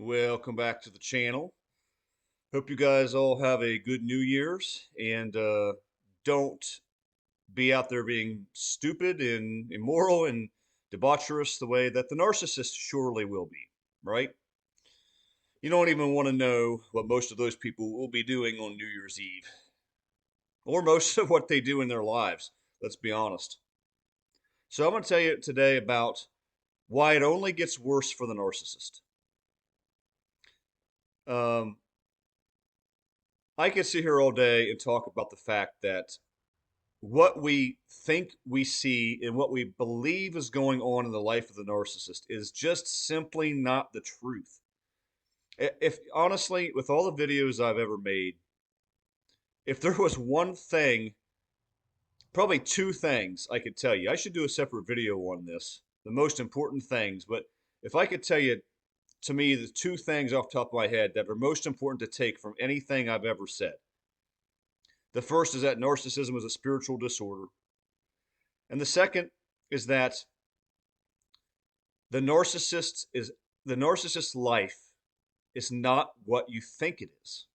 Welcome back to the channel. Hope you guys all have a good New Year's and don't be out there being stupid and immoral and debaucherous the way that the narcissist surely will be, right? You don't even want to know what most of those people will be doing on New Year's Eve, or most of what they do in their lives, let's be honest. So I'm going to tell you today about why it only gets worse for the narcissist. Um, I could sit here all day and talk about the fact that what we think we see and what we believe is going on in the life of the narcissist is just simply not the truth. If honestly, with all the videos I've ever made, if there was one thing, probably two things I could tell you, I should do a separate video on this, the most important things, but if I could tell you, to me, the two things off the top of my head that are most important to take from anything I've ever said. The first is that narcissism is a spiritual disorder. And the second is that the narcissist's life is not what you think it is.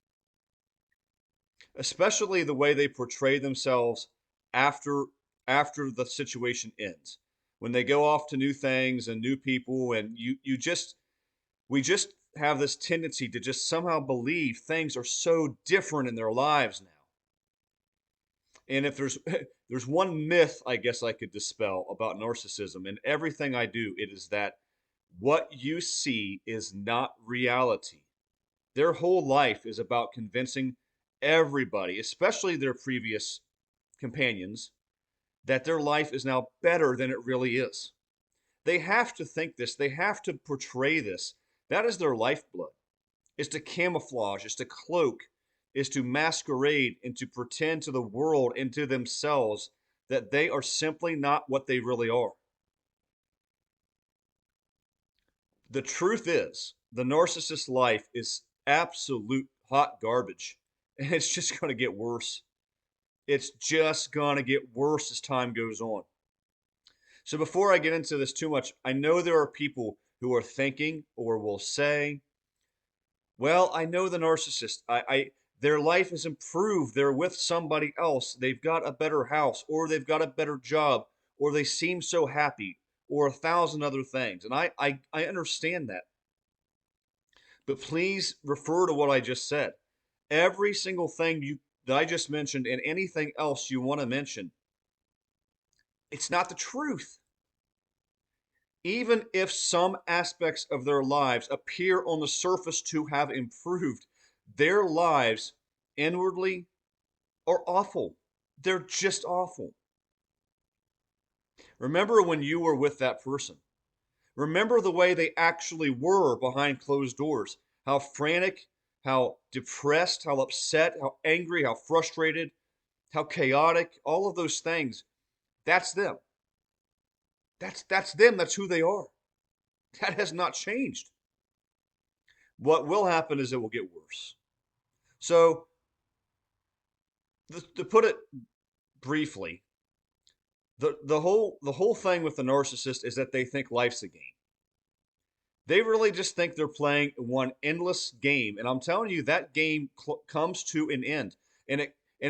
Especially the way they portray themselves after after the situation ends. When they go off to new things and new people and we just have this tendency to just somehow believe things are so different in their lives now. And if there's there's one myth I guess I could dispel about narcissism and everything I do, it is that what you see is not reality. Their whole life is about convincing everybody, especially their previous companions, that their life is now better than it really is. They have to think this, they have to portray this. That is their lifeblood. Is to camouflage, is to cloak, is to masquerade and to pretend to the world and to themselves that they are simply not what they really are. The truth is, the narcissist's life is absolute hot garbage, and it's just going to get worse. It's just going to get worse as time goes on. So before I get into this too much, I know there are people who are thinking or will say, well, I know the narcissist. Their life is improved. They're with somebody else. They've got a better house, or they've got a better job, or they seem so happy, or a thousand other things. And I understand that. But please refer to what I just said. Every single thing that I just mentioned and anything else you want to mention, it's not the truth. Even if some aspects of their lives appear on the surface to have improved, their lives inwardly are awful. They're just awful. Remember when you were with that person. Remember the way they actually were behind closed doors. How frantic, how depressed, how upset, how angry, how frustrated, how chaotic, all of those things. That's them. That's them. That's who they are. That has not changed. What will happen is it will get worse. So, to put it briefly, the whole thing with the narcissist is that they think life's a game. They really just think they're playing one endless game, and I'm telling you that game comes to an end, and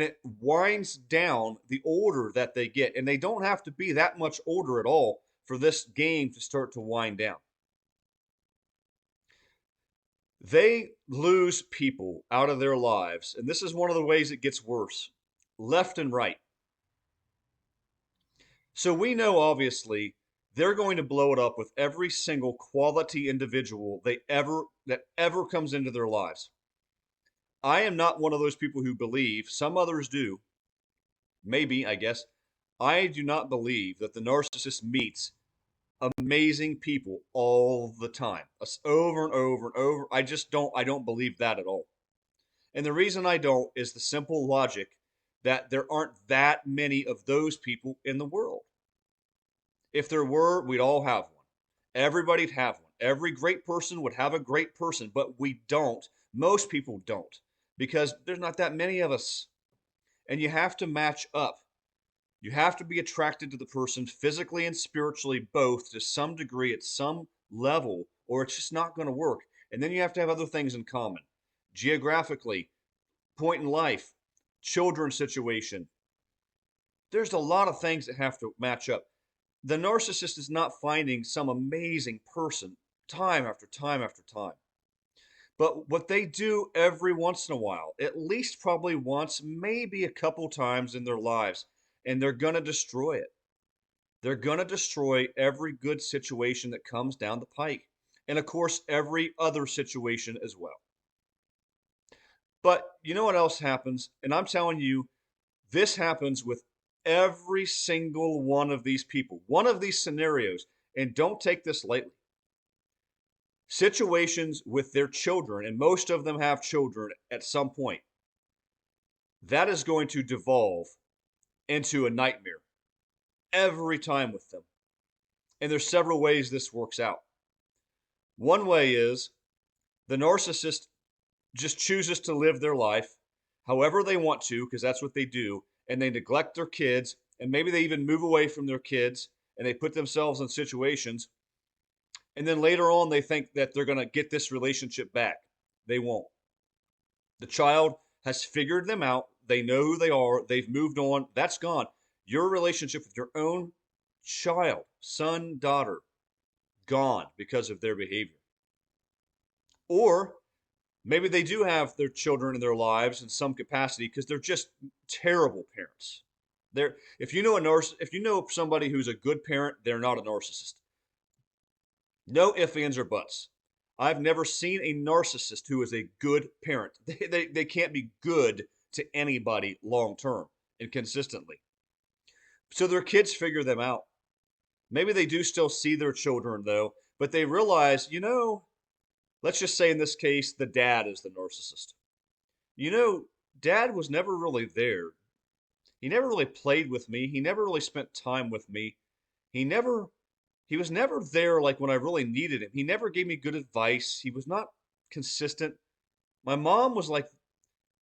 it winds down the older that they get, and they don't have to be that much older at all for this game to start to wind down. They lose people out of their lives, and this is one of the ways it gets worse, left and right. So we know obviously they're going to blow it up with every single quality individual that ever comes into their lives. I am not one of those people who believe, some others do, maybe, I guess. I do not believe that the narcissist meets amazing people all the time, over and over and over. I don't believe that at all. And the reason I don't is the simple logic that there aren't that many of those people in the world. If there were, we'd all have one. Everybody'd have one. Every great person would have a great person, but we don't. Most people don't because there's not that many of us. And you have to match up. You have to be attracted to the person physically and spiritually, both to some degree at some level, or it's just not going to work. And then you have to have other things in common. Geographically, point in life, children situation. There's a lot of things that have to match up. The narcissist is not finding some amazing person time after time after time. But what they do every once in a while, at least probably once, maybe a couple times in their lives, and they're going to destroy it. They're going to destroy every good situation that comes down the pike. And of course, every other situation as well. But you know what else happens? And I'm telling you, this happens with every single one of these people, one of these scenarios. And don't take this lightly. Situations with their children, and most of them have children at some point, that is going to devolve into a nightmare every time with them. And there's several ways this works out. One way is the narcissist just chooses to live their life however they want to, because that's what they do, and they neglect their kids, and maybe they even move away from their kids, and they put themselves in situations, and then later on they think that they're going to get this relationship back. They won't. The child has figured them out. They know who they are. They've moved on. That's gone. Your relationship with your own child, son, daughter, gone because of their behavior. Or maybe they do have their children in their lives in some capacity because they're just terrible parents. If you know if you know somebody who's a good parent, they're not a narcissist. No ifs, ands, or buts. I've never seen a narcissist who is a good parent. They can't be good to anybody long term and consistently. So their kids figure them out. Maybe they do still see their children though, but they realize, let's just say in this case, the dad is the narcissist. Dad was never really there. He never really played with me. He never really spent time with me. He was never there like when I really needed him. He never gave me good advice. He was not consistent. My mom was like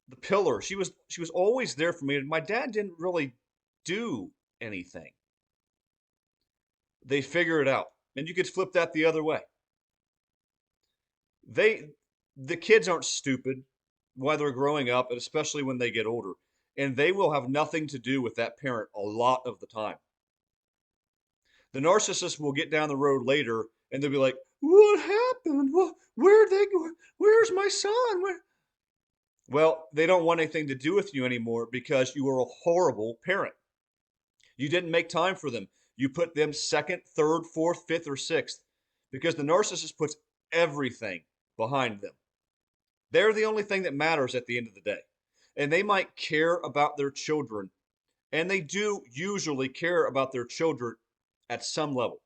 the pillar. She was always there for me. And my dad didn't really do anything. They figure it out. And you could flip that the other way. The kids aren't stupid while they're growing up, and especially when they get older. And they will have nothing to do with that parent a lot of the time. The narcissist will get down the road later and they'll be like, "What happened? Where'd they go? Where's my son? Well, they don't want anything to do with you anymore because you were a horrible parent. You didn't make time for them. You put them second, third, fourth, fifth, or sixth because the narcissist puts everything behind them. They're the only thing that matters at the end of the day. And they might care about their children, and they do usually care about their children at some level,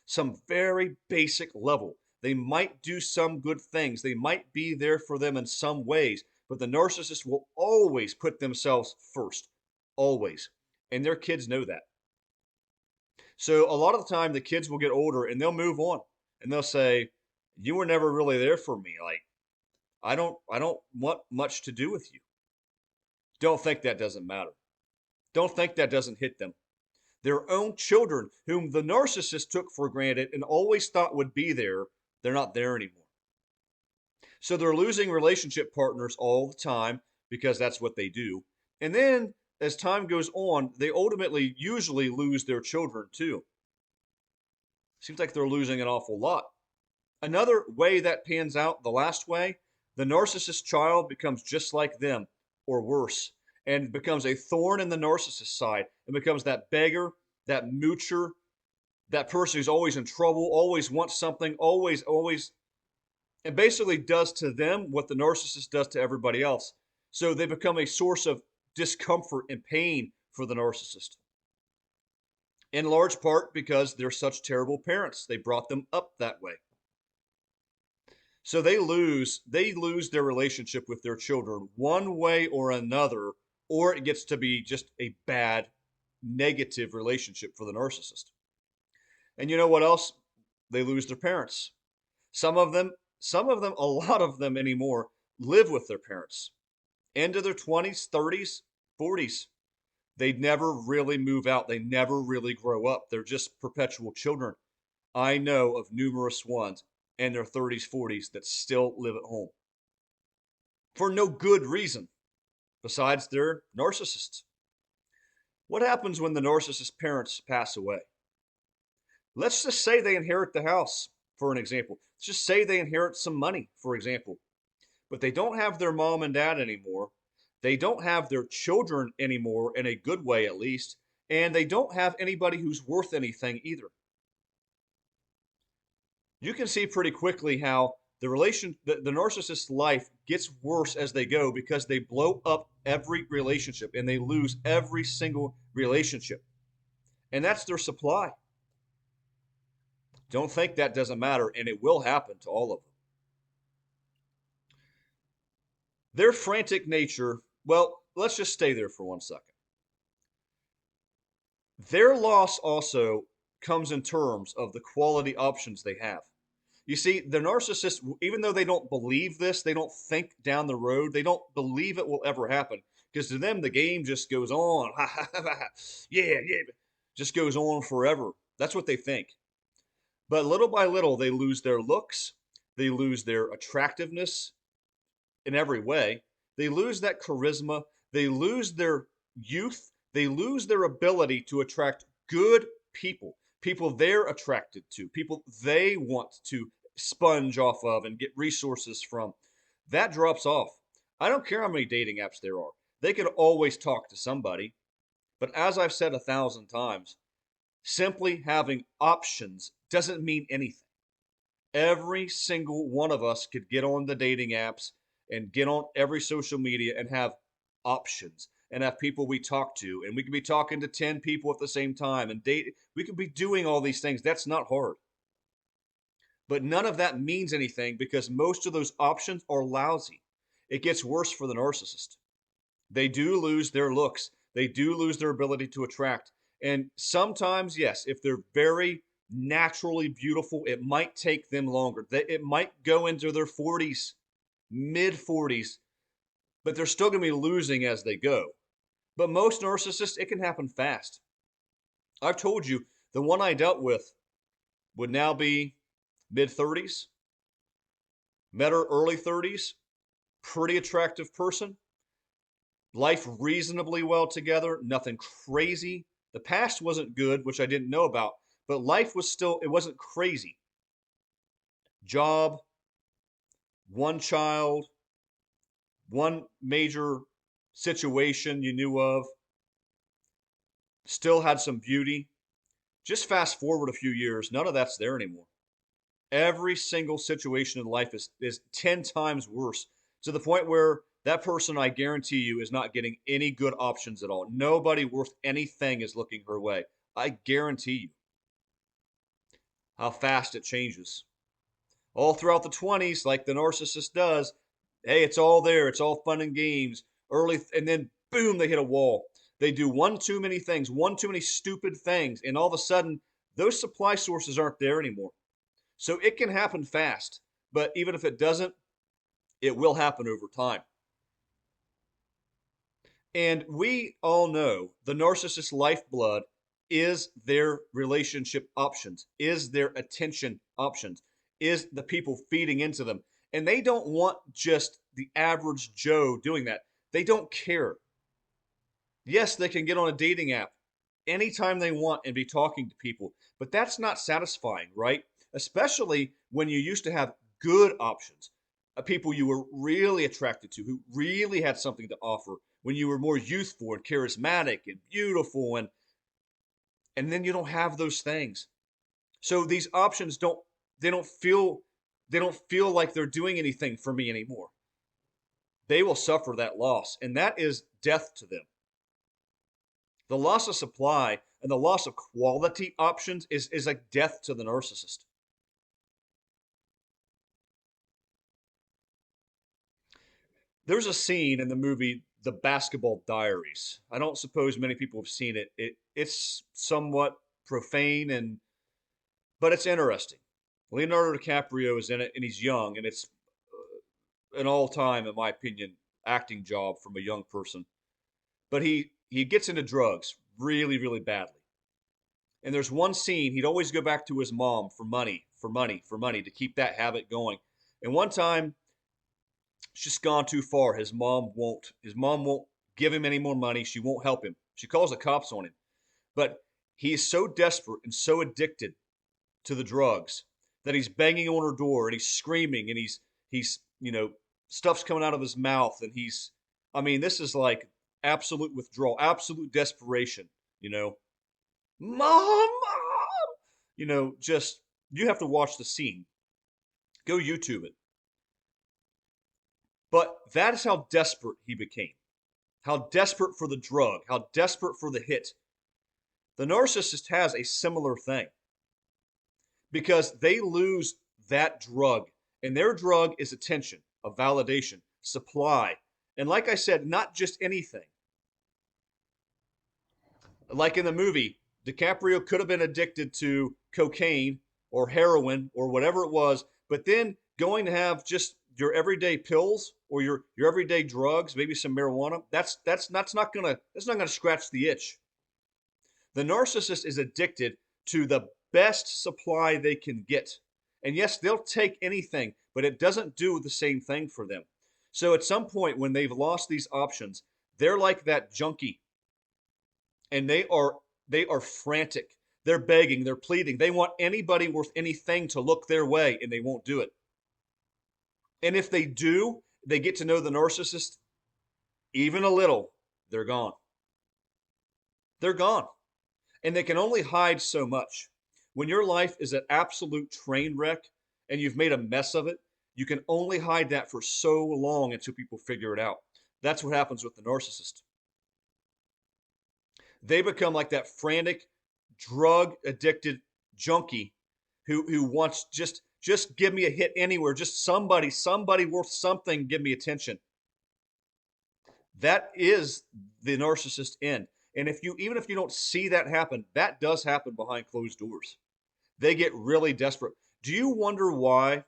some very basic level. They might do some good things. They might be there for them in some ways, but the narcissist will always put themselves first, always. And their kids know that. So a lot of the time, the kids will get older and they'll move on and they'll say, "You were never really there for me. Like, I don't want much to do with you." Don't think that doesn't matter. Don't think that doesn't hit them. Their own children, whom the narcissist took for granted and always thought would be there, they're not there anymore. So they're losing relationship partners all the time because that's what they do. And then as time goes on, they ultimately usually lose their children too. Seems like they're losing an awful lot. Another way that pans out, the last way, the narcissist child becomes just like them or worse and becomes a thorn in the narcissist side and becomes that beggar, that moocher, that person who's always in trouble, always wants something, always, and basically does to them what the narcissist does to everybody else. So they become a source of discomfort and pain for the narcissist. In large part because they're such terrible parents. They brought them up that way. So they lose their relationship with their children one way or another, or it gets to be just a bad, negative relationship for the narcissist. And you know what else? They lose their parents. Some of them, a lot of them anymore, live with their parents into their 20s, 30s, 40s. They never really move out. They never really grow up. They're just perpetual children. I know of numerous ones. in their 30s, 40s that still live at home for no good reason besides they're narcissists. What happens when the narcissist parents pass away? Let's just say they inherit the house, for an example. Let's just say they inherit some money, for example, but they don't have their mom and dad anymore. They don't have their children anymore, in a good way at least, and they don't have anybody who's worth anything either. You can see pretty quickly how the narcissist's life gets worse as they go because they blow up every relationship and they lose every single relationship. And that's their supply. Don't think that doesn't matter, and it will happen to all of them. Their frantic nature, well, let's just stay there for 1 second. Their loss also comes in terms of the quality options they have. You see, the narcissist, even though they don't believe this, they don't think down the road, they don't believe it will ever happen. Because to them, the game just goes on. Yeah, yeah. Just goes on forever. That's what they think. But little by little, they lose their looks, they lose their attractiveness in every way. They lose that charisma, they lose their youth, they lose their ability to attract good people, people they're attracted to, people they want to sponge off of and get resources from. That drops off. I don't care how many dating apps there are. They could always talk to somebody. But as I've said 1,000 times, simply having options doesn't mean anything. Every single one of us could get on the dating apps and get on every social media and have options and have people we talk to, and we could be talking to 10 people at the same time and date. We could be doing all these things. That's not hard. But none of that means anything because most of those options are lousy. It gets worse for the narcissist. They do lose their looks. They do lose their ability to attract. And sometimes, yes, if they're very naturally beautiful, it might take them longer. It might go into their 40s, mid 40s, but they're still going to be losing as they go. But most narcissists, it can happen fast. I've told you, the one I dealt with would now be mid 30s, met her early 30s, pretty attractive person, life reasonably well together, nothing crazy. The past wasn't good, which I didn't know about, but life was still, it wasn't crazy. Job, one child, one major situation you knew of, still had some beauty. Just fast forward a few years, none of that's there anymore. Every single situation in life is 10 times worse to the point where that person, I guarantee you, is not getting any good options at all. Nobody worth anything is looking her way. I guarantee you how fast it changes. All throughout the 20s, like the narcissist does, hey, it's all there. It's all fun and games. Early, and then boom, they hit a wall. They do one too many things, one too many stupid things, and all of a sudden, those supply sources aren't there anymore. So it can happen fast, but even if it doesn't, it will happen over time. And we all know the narcissist's lifeblood is their relationship options, is their attention options, is the people feeding into them. And they don't want just the average Joe doing that. They don't care. Yes, they can get on a dating app anytime they want and be talking to people, but that's not satisfying, right? Especially when you used to have good options, people you were really attracted to, who really had something to offer, when you were more youthful and charismatic and beautiful, and then you don't have those things. So these options they don't feel they don't feel like they're doing anything for me anymore. They will suffer that loss, and that is death to them. The loss of supply and the loss of quality options is like death to the narcissist. There's a scene in the movie The Basketball Diaries. I don't suppose many people have seen it. It's somewhat profane but it's interesting. Leonardo DiCaprio is in it and he's young and it's an all-time, in my opinion, acting job from a young person. But he gets into drugs really, really badly. And there's one scene, he'd always go back to his mom for money, for money, for money to keep that habit going. And one time, it's just gone too far. His mom won't give him any more money. She won't help him. She calls the cops on him. But he's so desperate and so addicted to the drugs that he's banging on her door and he's screaming and he's stuff's coming out of his mouth and this is like absolute withdrawal, absolute desperation, you know. Mom, mom, just you have to watch the scene. Go YouTube it. But that is how desperate he became. How desperate for the drug, how desperate for the hit. The narcissist has a similar thing because they lose that drug, and their drug is attention, a validation, supply. And like I said, not just anything. Like in the movie, DiCaprio could have been addicted to cocaine or heroin or whatever it was, but then going to have just your everyday pills or your everyday drugs, maybe some marijuana, that's not gonna scratch the itch. The narcissist is addicted to the best supply they can get. And yes, they'll take anything, but it doesn't do the same thing for them. So at some point when they've lost these options, they're like that junkie and they are frantic. They're begging, they're pleading. They want anybody worth anything to look their way and they won't do it. And if they do, they get to know the narcissist even a little, they're gone. They're gone. And they can only hide so much. When your life is an absolute train wreck and you've made a mess of it, you can only hide that for so long until people figure it out. That's what happens with the narcissist. They become like that frantic, drug addicted junkie who wants just give me a hit anywhere, just somebody worth something, give me attention. That is the narcissist end. And even if you don't see that happen, that does happen behind closed doors. They get really desperate. Do you wonder why?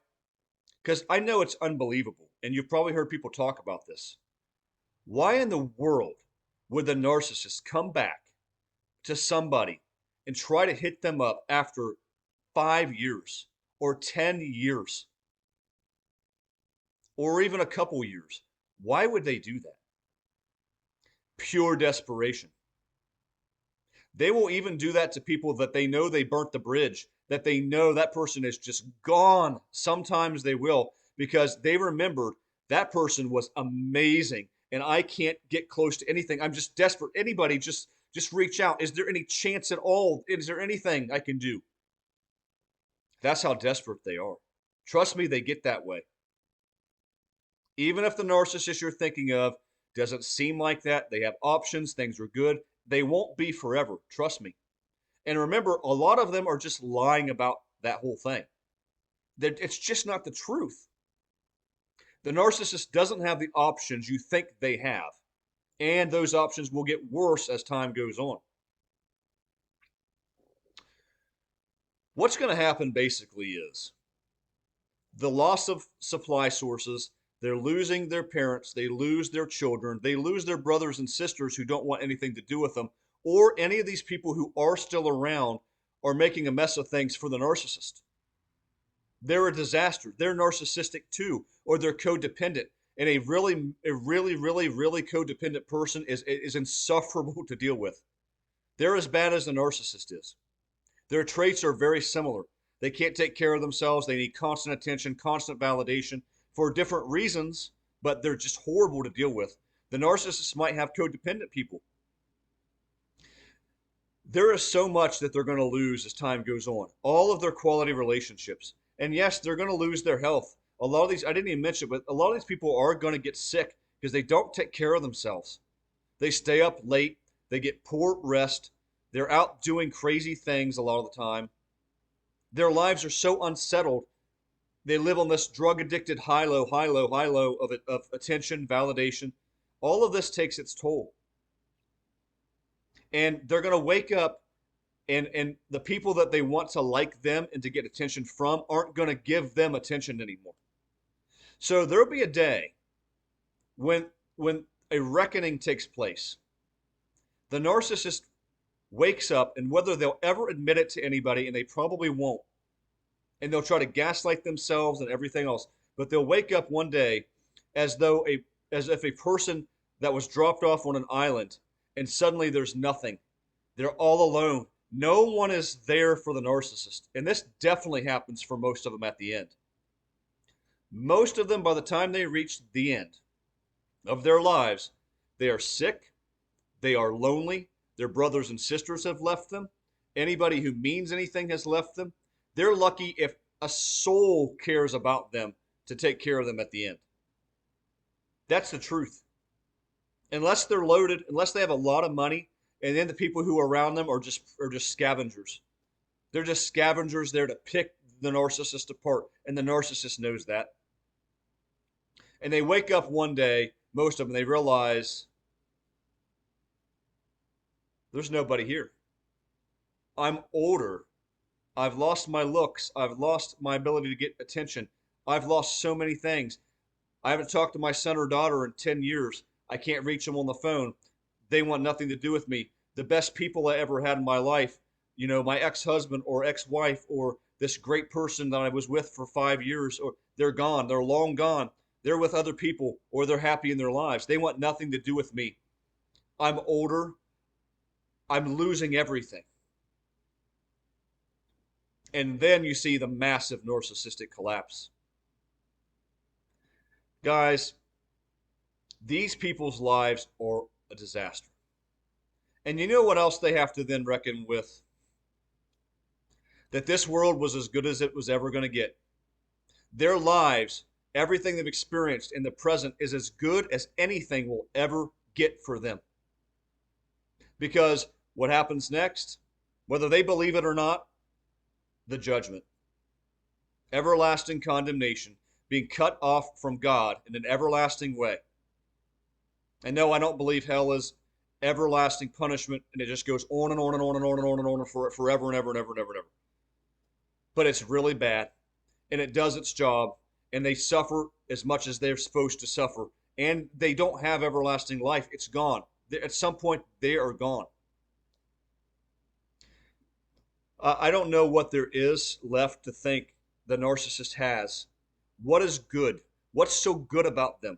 Because I know it's unbelievable, and you've probably heard people talk about this. Why in the world would the narcissist come back to somebody and try to hit them up after 5 years or 10 years or even a couple years? Why would they do that? Pure desperation. They will even do that to people that they know they burnt the bridge, that they know that person is just gone. Sometimes they will because they remembered that person was amazing and I can't get close to anything. I'm just desperate. Anybody just reach out. Is there any chance at all? Is there anything I can do? That's how desperate they are. Trust me, they get that way. Even if the narcissist you're thinking of doesn't seem like that, they have options, things are good, they won't be forever. Trust me. And remember, a lot of them are just lying about that whole thing. It's just not the truth. The narcissist doesn't have the options you think they have. And those options will get worse as time goes on. What's going to happen basically is the loss of supply sources. They're losing their parents. They lose their children. They lose their brothers and sisters who don't want anything to do with them. Or any of these people who are still around are making a mess of things for the narcissist. They're a disaster. They're narcissistic too, or they're codependent. And a really, really codependent person is insufferable to deal with. They're as bad as the narcissist is. Their traits are very similar. They can't take care of themselves. They need constant attention, constant validation for different reasons, but they're just horrible to deal with. The narcissists might have codependent people. There is so much that they're going to lose as time goes on. All of their quality relationships. And yes, they're going to lose their health. A lot of these, I didn't even mention, but a lot of these people are going to get sick because they don't take care of themselves. They stay up late. They get poor rest. They're out doing crazy things a lot of the time. Their lives are so unsettled. They live on this drug addicted high low of attention, validation. All of this takes its toll. And they're going to wake up and the people that they want to like them and to get attention from aren't going to give them attention anymore. So there'll be a day when a reckoning takes place. The narcissist wakes up, and whether they'll ever admit it to anybody, and they probably won't, and they'll try to gaslight themselves and everything else, but they'll wake up one day as though a as if a person that was dropped off on an island, and suddenly there's nothing. They're all alone. No one is there for the narcissist. And this definitely happens for most of them at the end. Most of them, by the time they reach the end of their lives, they are sick, they are lonely, their brothers and sisters have left them, anybody who means anything has left them. They're lucky if a soul cares about them to take care of them at the end. That's the truth. Unless they're loaded, unless they have a lot of money, and then the people who are around them are just scavengers. They're just scavengers there to pick the narcissist apart, and the narcissist knows that. And they wake up one day, most of them, they realize there's nobody here. I'm older. I've lost my looks. I've lost my ability to get attention. I've lost so many things. I haven't talked to my son or daughter in 10 years. I can't reach them on the phone. They want nothing to do with me. The best people I ever had in my life, my ex-husband or ex-wife or this great person that I was with for 5 years, or they're gone. They're long gone. They're with other people, or they're happy in their lives. They want nothing to do with me. I'm older. I'm losing everything. And then you see the massive narcissistic collapse. Guys, these people's lives are a disaster. And you know what else they have to then reckon with? That this world was as good as it was ever going to get. Their lives, everything they've experienced in the present, is as good as anything will ever get for them. Because what happens next, whether they believe it or not, the judgment, everlasting condemnation, being cut off from God in an everlasting way. And no, I don't believe hell is everlasting punishment and it just goes on and on and on and on and on and on for forever and ever and ever and ever and ever. But it's really bad, and it does its job, and they suffer as much as they're supposed to suffer, and they don't have everlasting life. It's gone. At some point, they are gone. I don't know what there is left to think the narcissist has. What is good? What's so good about them?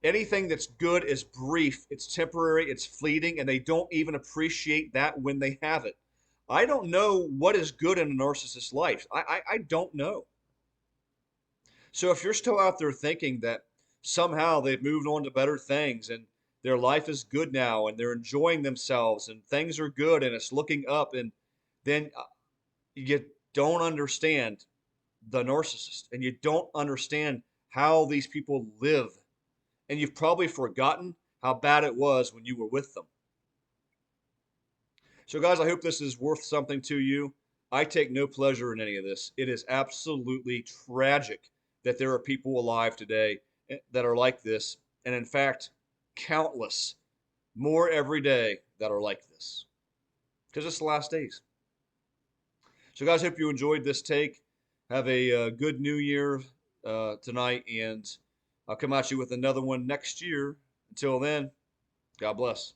Anything that's good is brief, it's temporary, it's fleeting, and they don't even appreciate that when they have it. I don't know what is good in a narcissist's life. I don't know. So if you're still out there thinking that somehow they've moved on to better things and their life is good now and they're enjoying themselves and things are good and it's looking up, and then you don't understand the narcissist and you don't understand how these people live. And you've probably forgotten how bad it was when you were with them. So guys, I hope this is worth something to you. I take no pleasure in any of this. It is absolutely tragic that there are people alive today that are like this. And in fact, countless more every day that are like this. Because it's the last days. So guys, hope you enjoyed this take. Have a good new year tonight, and I'll come at you with another one next year. Until then, God bless.